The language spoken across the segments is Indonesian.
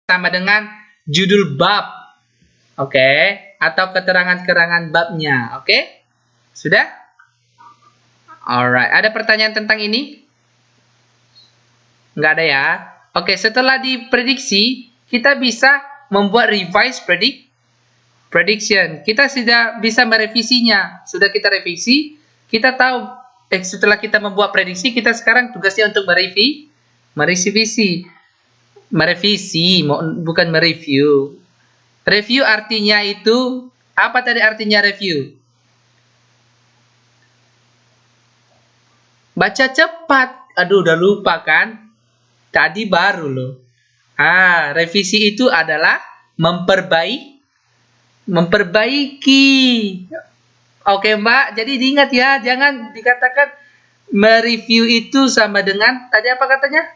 sama dengan judul bab. Oke, atau keterangan-keterangan babnya. Oke? Sudah? Alright, ada pertanyaan tentang ini? Nggak ada ya? Oke, setelah diprediksi, kita bisa membuat revise prediction. Kita sudah bisa merevisinya. Sudah kita revisi, kita tahu setelah kita membuat prediksi, kita sekarang tugasnya untuk merevisi, bukan mereview. Review artinya itu, apa tadi artinya review? Baca cepat. Aduh, udah lupa kan? Tadi baru loh. Revisi itu adalah memperbaiki. Oke, Mbak. Jadi diingat ya, jangan dikatakan mereview itu sama dengan, tadi apa katanya?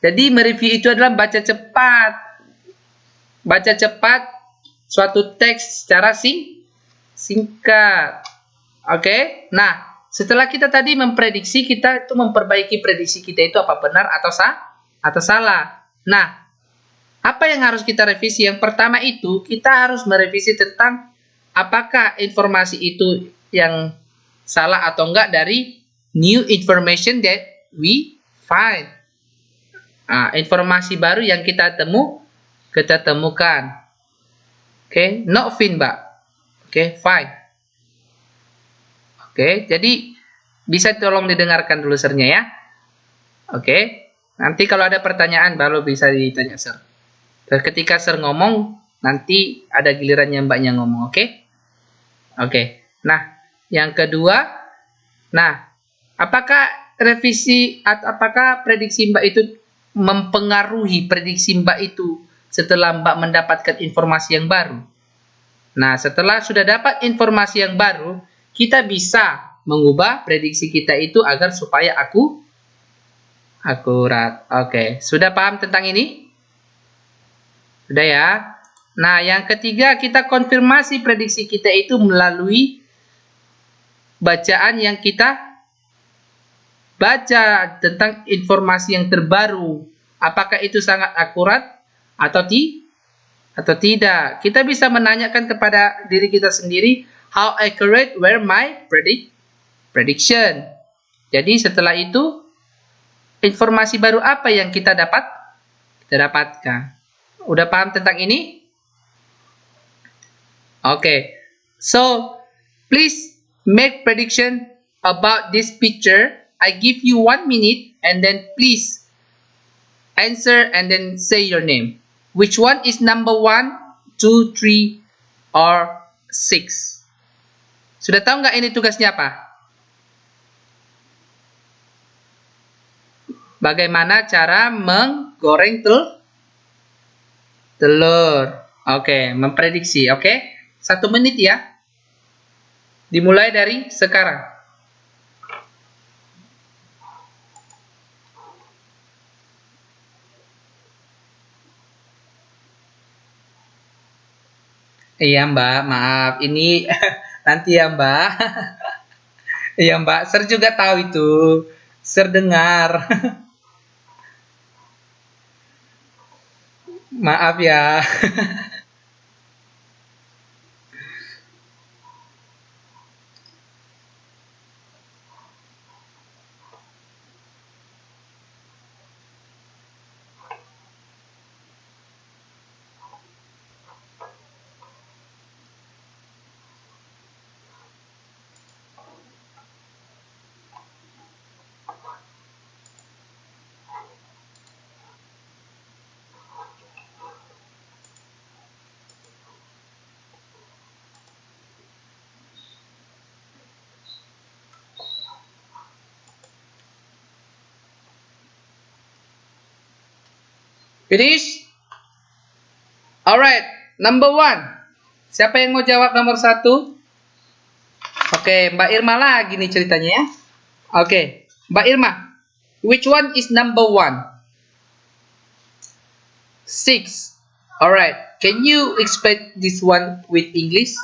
Jadi mereview itu adalah baca cepat suatu teks secara singkat. Oke. Nah, setelah kita tadi memprediksi, kita itu memperbaiki prediksi kita itu apa benar atau salah. Nah, apa yang harus kita revisi? Yang pertama itu kita harus merevisi tentang apakah informasi itu yang salah atau enggak dari new information that we find. Informasi baru yang kita temukan. Oke, not find, Mbak. Oke, find. Oke, jadi bisa tolong didengarkan dulu Sirnya ya. Oke, nanti kalau ada pertanyaan baru bisa ditanya Sir. Ketika Sir ngomong, nanti ada gilirannya Mbaknya ngomong, oke? Oke, nah yang kedua, apakah revisi atau apakah prediksi Mbak itu mempengaruhi prediksi Mbak itu setelah Mbak mendapatkan informasi yang baru? Nah, setelah sudah dapat informasi yang baru, kita bisa mengubah prediksi kita itu agar supaya akurat. Oke, sudah paham tentang ini? Sudah ya? Nah, yang ketiga, kita konfirmasi prediksi kita itu melalui bacaan yang kita baca tentang informasi yang terbaru. Apakah itu sangat akurat atau tidak? Kita bisa menanyakan kepada diri kita sendiri, how accurate were my prediction? Jadi setelah itu, informasi baru apa yang kita dapatkan? Udah paham tentang ini? Okay. So, please make prediction about this picture. I give you 1 minute and then please answer and then say your name. Which one is number 1, 2, 3, or 6? Sudah tahu nggak ini tugasnya apa? Bagaimana cara menggoreng telur? Oke, memprediksi. Oke, 1 menit ya. Dimulai dari sekarang. Iya Mbak, maaf. Ini nanti ya Mbak. Iya Mbak, Sir juga tahu itu. Sir dengar. Maaf ya. Finish? Alright, number 1. Siapa yang mau jawab nomor 1? Oke, Mbak Irma lagi nih ceritanya ya. Oke, Mbak Irma. Which one is number 1? 6. Alright, can you explain this one with English?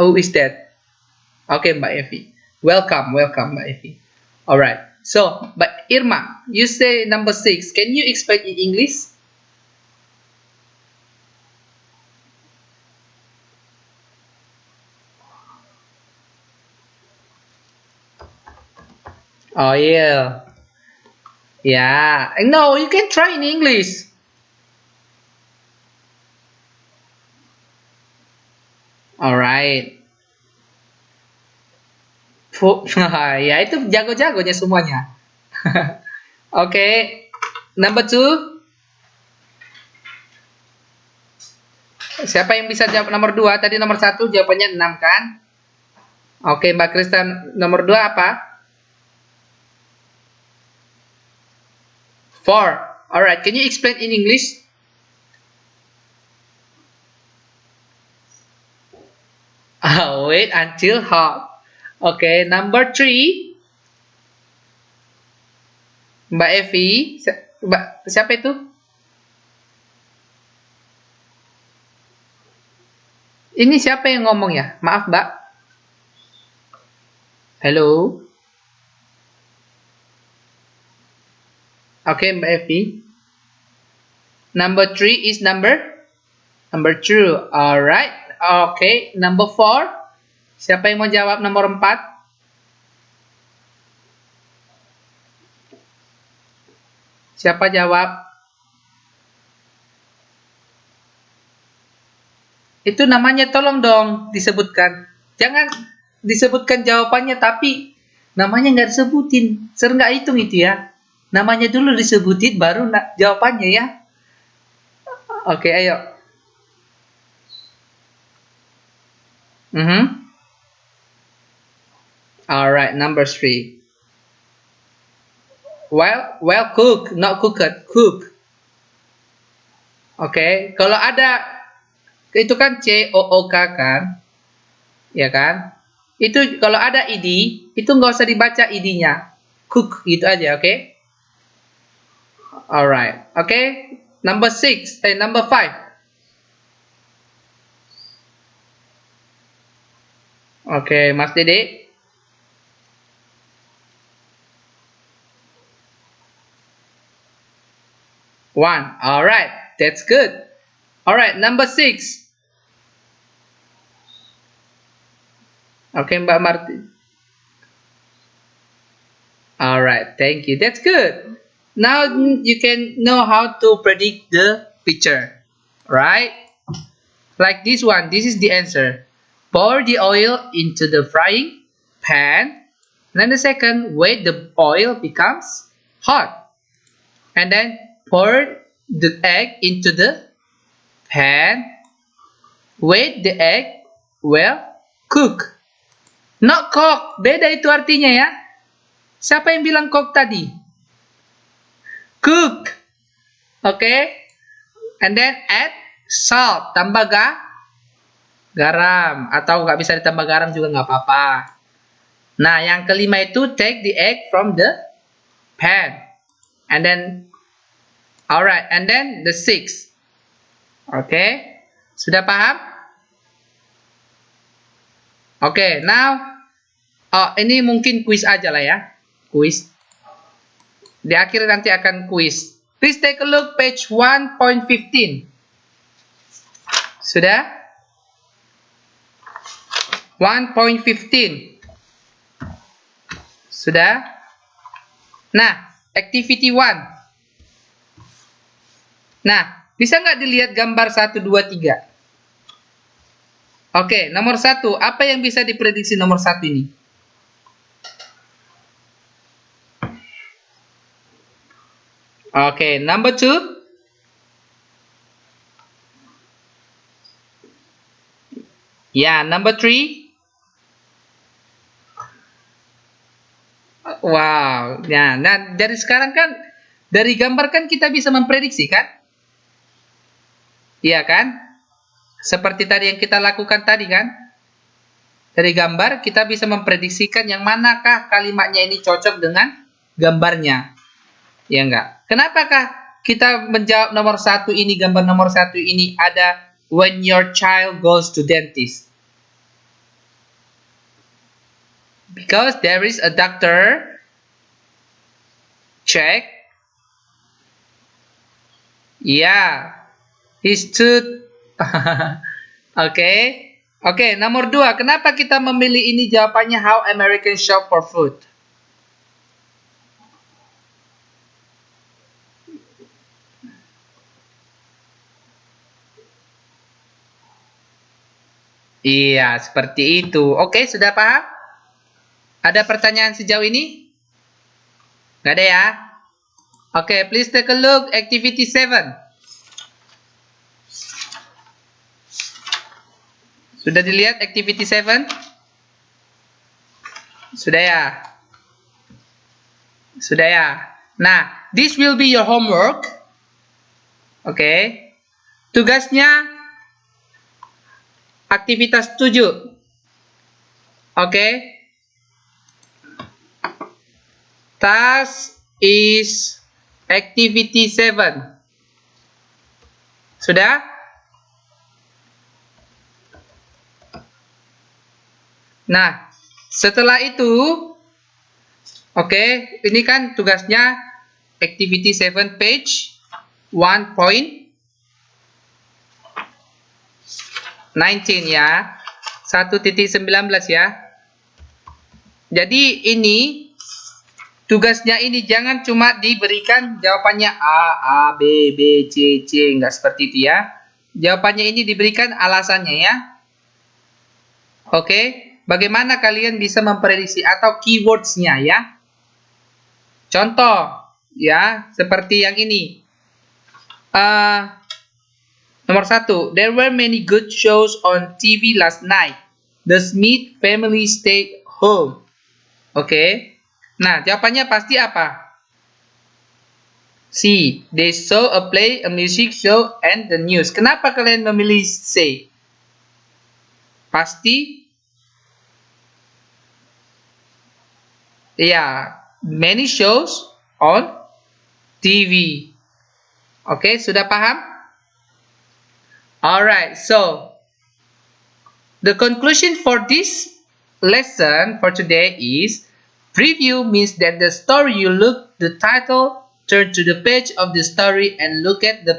Who is that? Okay, Mbak Evi. Welcome Mbak Evi. Alright. So, but Irma, you say number 6. Can you explain in English? Oh yeah. Yeah. No, you can try in English. Alright. Ya itu jago-jagonya semuanya. Oke. Number 2. Siapa yang bisa jawab nomor 2? Tadi nomor 1 jawabannya 6 kan? Oke, Mbak Kristen, nomor 2 apa? 4. Alright, can you explain in English? Wait until hot. Okay, number 3. Mbak Evi, siapa itu? Ini siapa yang ngomong ya? Maaf, Mbak. Hello. Okay, Mbak Evi. Number 3 is number 2. Alright. Okay, number 4. Siapa yang mau jawab nomor 4? Siapa jawab? Itu namanya tolong dong disebutkan. Jangan disebutkan jawabannya tapi namanya nggak disebutin. Sering nggak hitung itu ya. Namanya dulu disebutin baru jawabannya ya. Oke, ayo. Alright, number 3. Well cook, not cooked, cook. Oke, kalau ada itu kan COOK kan, ya kan? Itu kalau ada id, itu nggak usah dibaca id-nya, cook gitu aja, oke? Alright, oke. Number 5. Oke, Mas Dede. One. Alright, that's good. Alright, number 6. Okay, Mbak Marti. Alright, thank you. That's good. Now you can know how to predict the picture. Right? Like this one. This is the answer. Pour the oil into the frying pan. And then the second, wait the oil becomes hot. And then pour the egg into the pan. Wait the egg well cook. Not cook. Beda itu artinya ya. Siapa yang bilang cook tadi? Cook. Okay. And then add salt. Tambah garam. Atau nggak bisa ditambah garam juga nggak apa-apa. Nah, yang kelima itu take the egg from the pan. And then, alright. And then the 6. Okay. Sudah paham? Okay. Now, ini mungkin quiz aja lah ya. Quiz. Di akhir nanti akan quiz. Please take a look page 1.15. Sudah? 1.15. Sudah? Nah, activity 1. Nah, bisa nggak dilihat gambar 1, 2, 3? Oke, nomor 1. Apa yang bisa diprediksi nomor 1 ini? Oke, number 2. Ya, number 3. Wow. Nah, dari sekarang kan, dari gambar kan kita bisa memprediksi kan? Iya kan? Seperti tadi yang kita lakukan tadi kan? Dari gambar kita bisa memprediksikan yang manakah kalimatnya ini cocok dengan gambarnya. Ya enggak? Kenapakah kita menjawab nomor 1 ini, gambar nomor 1 ini ada when your child goes to dentist? Because there is a doctor Check. Ya. He stood. Oke. Oke, nomor 2. Kenapa kita memilih ini jawabannya how Americans shop for food? Iya, seperti itu. Oke, sudah paham? Ada pertanyaan sejauh ini? Nggak ada ya? Oke, please take a look. Activity 7. Sudah dilihat activity 7? Sudah ya? Sudah ya? Nah, this will be your homework. Oke. Tugasnya aktivitas 7. Oke. Task is activity 7. Sudah? Nah, setelah itu, oke, ini kan tugasnya activity 7 page 1.19 ya. 1.19 ya. Jadi ini tugasnya ini jangan cuma diberikan jawabannya A, B, B, C, C, enggak seperti itu ya. Jawabannya ini diberikan alasannya ya. Oke. Bagaimana kalian bisa memprediksi atau keywords-nya ya? Contoh ya, seperti yang ini. Nomor 1, there were many good shows on TV last night. The Smith family stayed home. Oke. Nah, jawabannya pasti apa? C. They saw a play, a music show, and the news. Kenapa kalian memilih C? Pasti ya, many shows on TV. Oke, sudah paham? Alright, so the conclusion for this lesson for today is preview means that the story you look the title, turn to the page of the story and look at the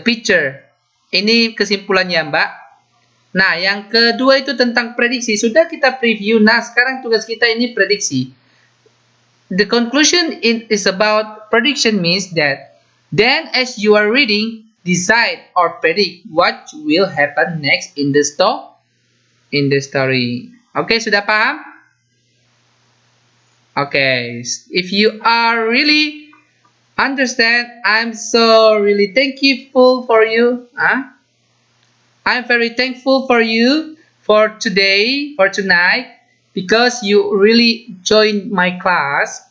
picture. Ini kesimpulannya, Mbak. Nah, yang kedua itu tentang prediksi. Sudah kita preview. Nah, sekarang tugas kita ini prediksi. The conclusion is about prediction means that then as you are reading, decide or predict what will happen next in the story. Oke, sudah paham? Oke, if you are really understand, I'm so really thankful for you. I'm very thankful for you for today, for tonight, because you really joined my class.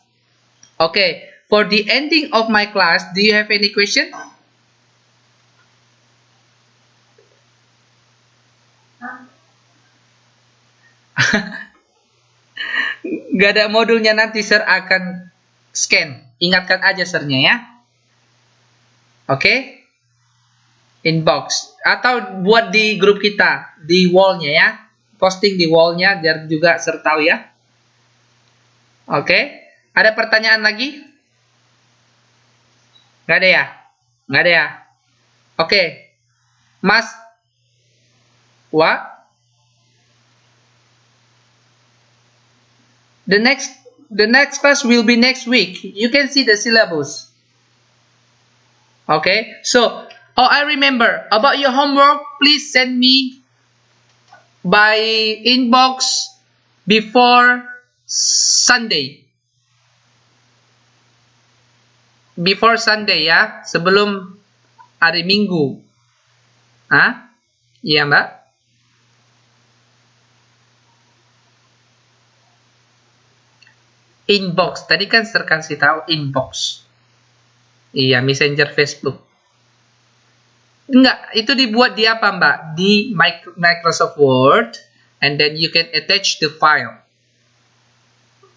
Okay, for the ending of my class, do you have any question? Gak ada modulnya, nanti sir akan scan. Ingatkan aja sirnya ya. Oke. Inbox atau buat di grup kita di wallnya ya, posting di wallnya biar juga sir tahu ya. Oke, ada pertanyaan lagi? Nggak ada ya? Nggak ada ya? Oke, Mas, what? The next class will be next week. You can see the syllabus. Okay, so I remember about your homework. Please send me by inbox before Sunday. Before Sunday ya, sebelum hari Minggu. Iya Mbak. Inbox. Tadi kan saya kasih tahu inbox. Iya, Messenger Facebook. Enggak, itu dibuat di apa Mbak? Di Microsoft Word, and then you can attach the file.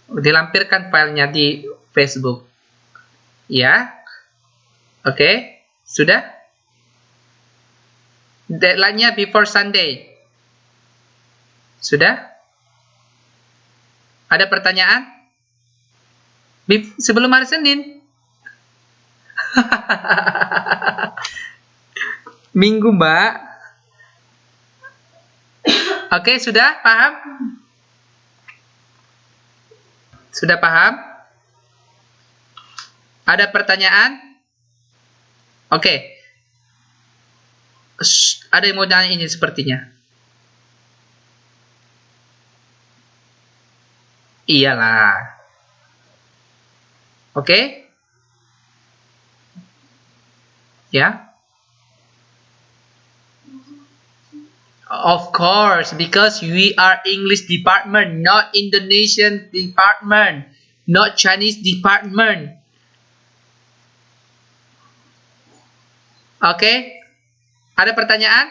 Dilampirkan filenya di Facebook. Ya, oke, sudah? Deadline-nya before Sunday. Sudah? Ada pertanyaan? Sebelum hari Senin. Minggu, Mbak. Oke, sudah paham? Sudah paham? Ada pertanyaan? Oke. Ada yang mau tanya ini sepertinya. Iyalah. Oke? Ya? Of course, because we are English department, not Indonesian department, not Chinese department. Oke? Ada pertanyaan?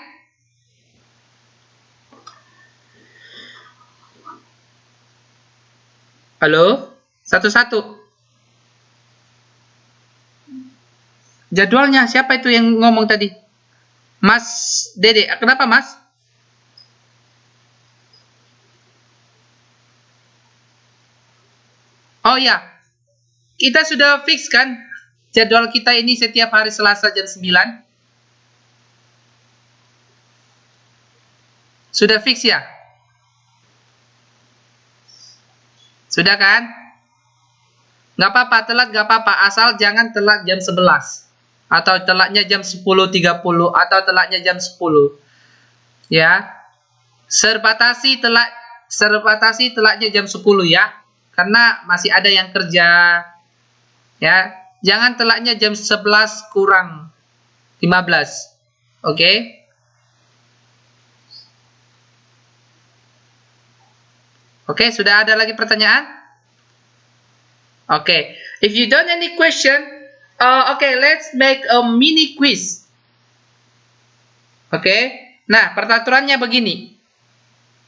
Halo? Satu-satu. Jadwalnya siapa itu yang ngomong tadi? Mas Dede. Kenapa, Mas? Oh ya, kita sudah fix kan jadwal kita ini setiap hari Selasa jam 9? Sudah fix ya? Sudah kan? Nggak apa-apa, telat nggak apa-apa, asal jangan telat jam 11. Atau telatnya jam 10.30, atau telatnya jam 10. Ya. Serbatasi telatnya jam 10 ya. Karena masih ada yang kerja. Ya, jangan telatnya jam 11 kurang 15. Oke? Oke, sudah ada lagi pertanyaan? Oke, if you don't any question, okay, let's make a mini quiz. Oke, nah peraturannya begini.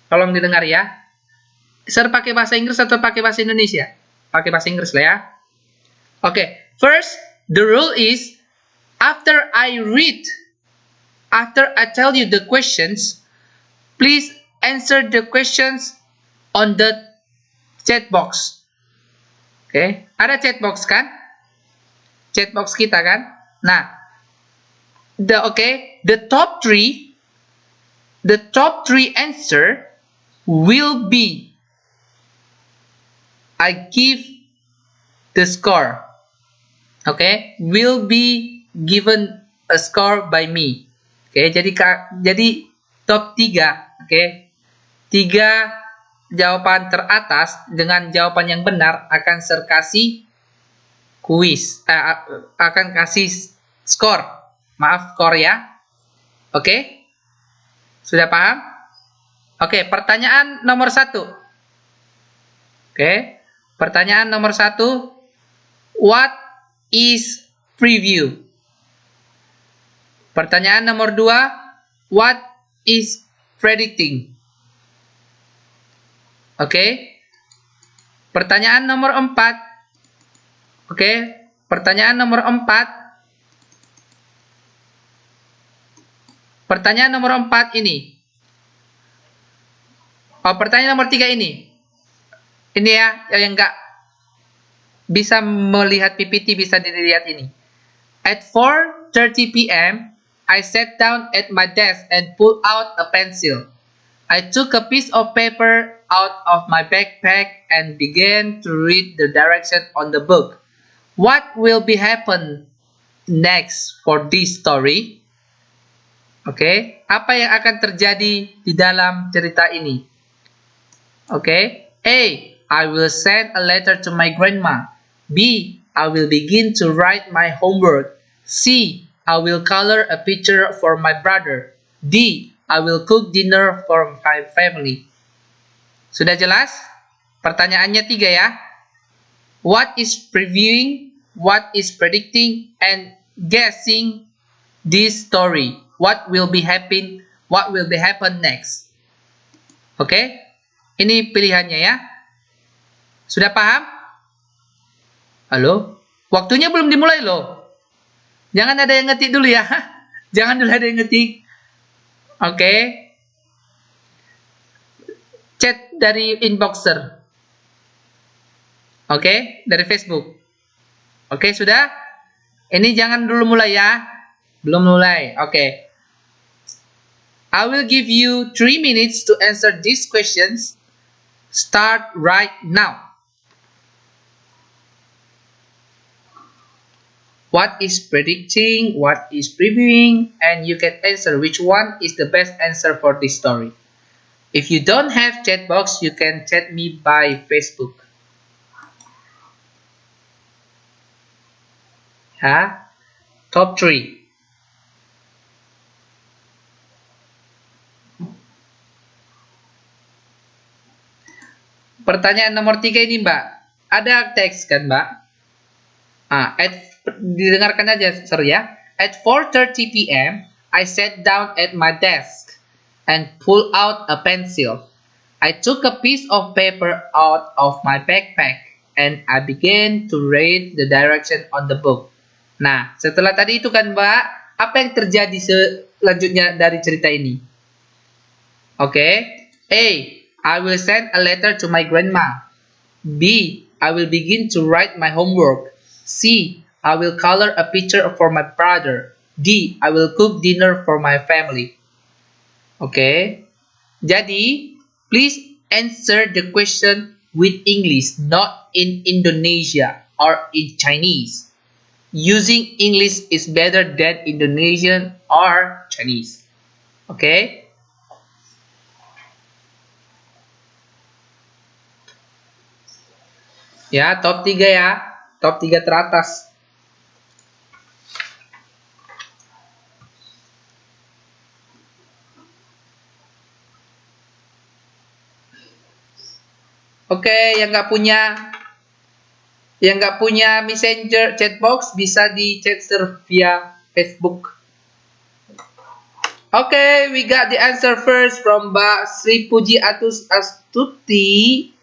Tolong didengar ya. Ser pakai bahasa Inggris atau pakai bahasa Indonesia? Pakai bahasa Inggris lah ya. Oke, first, the rule is, after I tell you the questions, please answer the questions on the chat box. Oke, ada chat box kan? Chat box kita kan? Nah, the top three answer will be, I give the score. Okay, will be given a score by me. Oke, jadi top 3, oke. 3 jawaban teratas dengan jawaban yang benar akan saya kasih kuis, akan kasih skor. Maaf, skor ya. Oke? Sudah paham? Oke, pertanyaan nomor 1. Oke. Pertanyaan nomor 1, what is preview? Pertanyaan nomor 2, what is predicting? Oke. Pertanyaan nomor 4. Oke. Pertanyaan nomor 4. Pertanyaan nomor 4 ini. Oh, pertanyaan nomor 3 ini. Ini ya, yang enggak bisa melihat PPT bisa dilihat ini. At 4:30 p.m., I sat down at my desk and pulled out a pencil. I took a piece of paper out of my backpack and began to read the direction on the book. What will be happen next for this story? Oke, apa yang akan terjadi di dalam cerita ini? Oke, A, I will send a letter to my grandma. B, I will begin to write my homework. C, I will color a picture for my brother. D, I will cook dinner for my family. Sudah jelas? Pertanyaannya 3 ya. What is previewing? What is predicting? And guessing this story. What will be happen? What will be happen next? Oke? Ini pilihannya ya. Sudah paham? Halo? Waktunya belum dimulai loh. Jangan ada yang ngetik dulu ya. Jangan dulu ada yang ngetik. Oke. Chat dari inboxer. Oke, dari Facebook. Oke, sudah? Ini jangan dulu mulai ya. Belum mulai. Oke. I will give you 3 minutes to answer these questions. Start right now. What is predicting? What is previewing? And you can answer which one is the best answer for this story. If you don't have chat box, you can chat me by Facebook. Top 3. Pertanyaan nomor 3 ini, Mbak. Ada teks kan, Mbak? Didengarkan aja, sir ya. At 4:30 p.m., I sat down at my desk and pulled out a pencil. I took a piece of paper out of my backpack and I began to read the direction on the book. Nah, setelah tadi itu kan, Mbak, apa yang terjadi selanjutnya dari cerita ini? Oke. A. I will send a letter to my grandma. B. I will begin to write my homework. C. I will color a picture for my brother. D. I will cook dinner for my family. Oke. Jadi, please answer the question with English, not in Indonesia or in Chinese. Using English is better than Indonesian or Chinese. Oke. Ya, top 3 ya. Top 3 teratas. Oke, yang nggak punya Messenger chatbox bisa di chat via Facebook. Oke, we got the answer first from Mbak Sri Puji Astuti.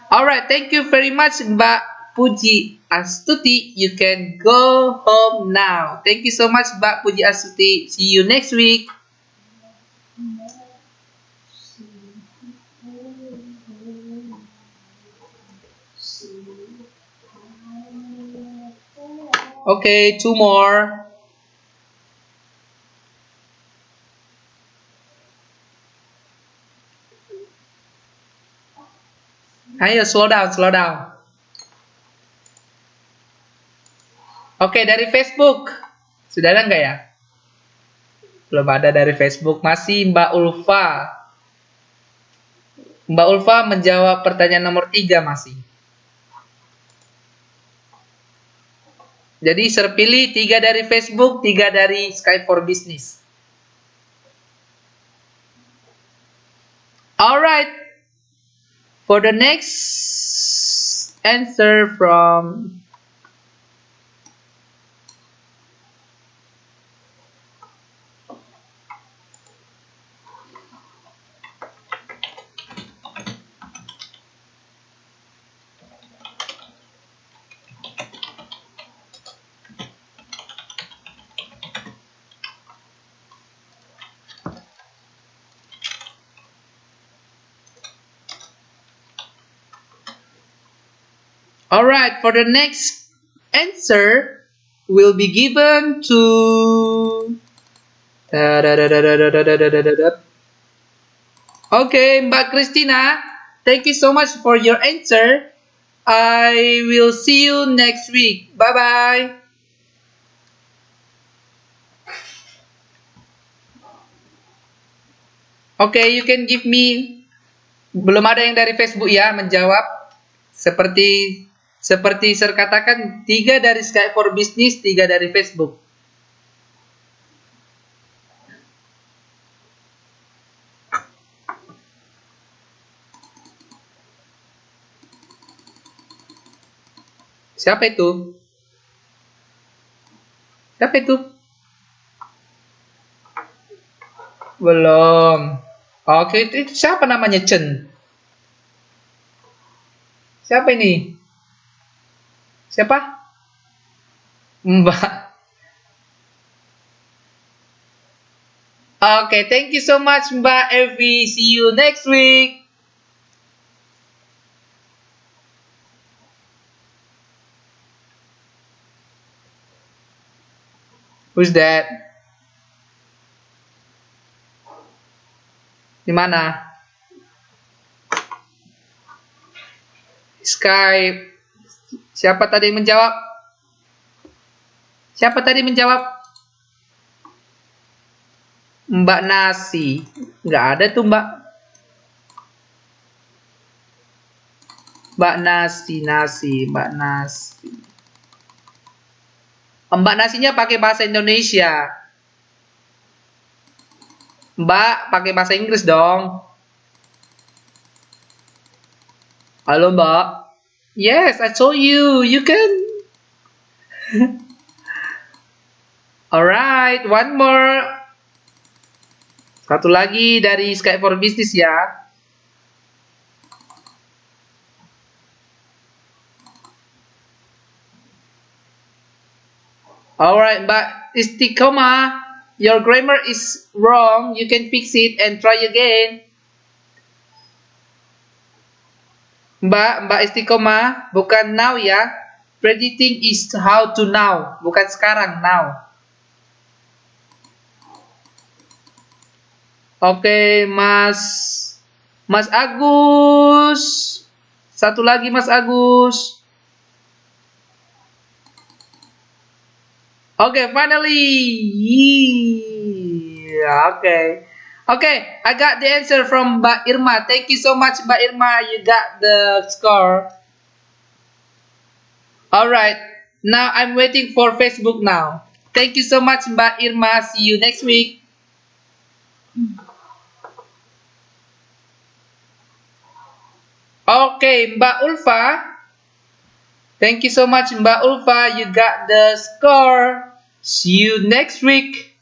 Alright, thank you very much, Mbak Puji Astuti. You can go home now. Thank you so much, Mbak Puji Astuti. See you next week. Okay, 2 more. Ayo, slow down. Oke, dari Facebook. Sudah ada nggak ya? Belum ada dari Facebook. Masih Mbak Ulfa. Mbak Ulfa menjawab pertanyaan nomor 3 masih. Jadi terpilih 3 dari Facebook, 3 dari Skype for Business. Alright. For the next answer from Alright, for the next answer will be given to Okay, Mbak Christina, thank you so much for your answer. I will see you next week. Bye-bye. Okay, you can give me. Belum ada yang dari Facebook ya menjawab. Seperti saya katakan, 3 dari Skype for Business, 3 dari Facebook. Siapa itu? Belum. Oke, itu siapa namanya Chen? Siapa ini? Siapa? Mbak. Oke, thank you so much Mbak Evi. See you next week. Who's that? Di mana? Skype. Siapa tadi yang menjawab? Siapa tadi menjawab? Mbak Nasi. Nggak ada tuh Mbak. Mbak Nasi. Mbak Nasi. Mbak Nasinya pakai bahasa Indonesia. Mbak pakai bahasa Inggris dong. Halo Mbak. Yes, I told you. You can. Alright, one more. Satu lagi dari Skype for Business ya. Alright, Mbak Istiqomah, your grammar is wrong. You can fix it and try again. Mbak Istiqomah, bukan now ya. Predicting is how to now, bukan sekarang, now. Oke, Mas Agus. Satu lagi Mas Agus. Okay, finally. Yeah, okay. Okay, I got the answer from Mbak Irma. Thank you so much, Mbak Irma. You got the score. Alright, now I'm waiting for Facebook now. Thank you so much, Mbak Irma. See you next week. Okay, Mbak Ulfa. Thank you so much, Mbak Ulfa. You got the score. See you next week.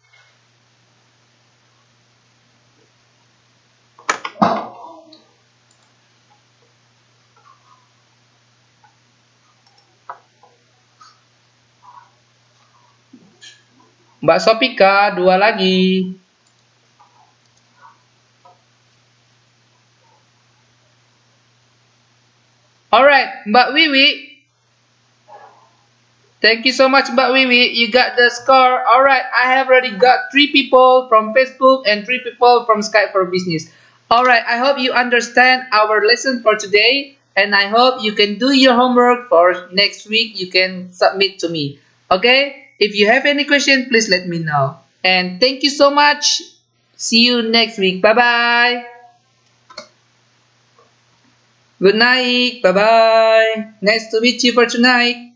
Mbak Sopika, 2 lagi. Alright, Mbak Wiwi. Thank you so much, Mbak Wiwi. You got the score. Alright, I have already got 3 people from Facebook and 3 people from Skype for Business. Alright, I hope you understand our lesson for today. And I hope you can do your homework for next week. You can submit to me. Okay? If you have any question, please let me know. And thank you so much. See you next week. Bye-bye. Good night. Bye-bye. Nice to meet you for tonight.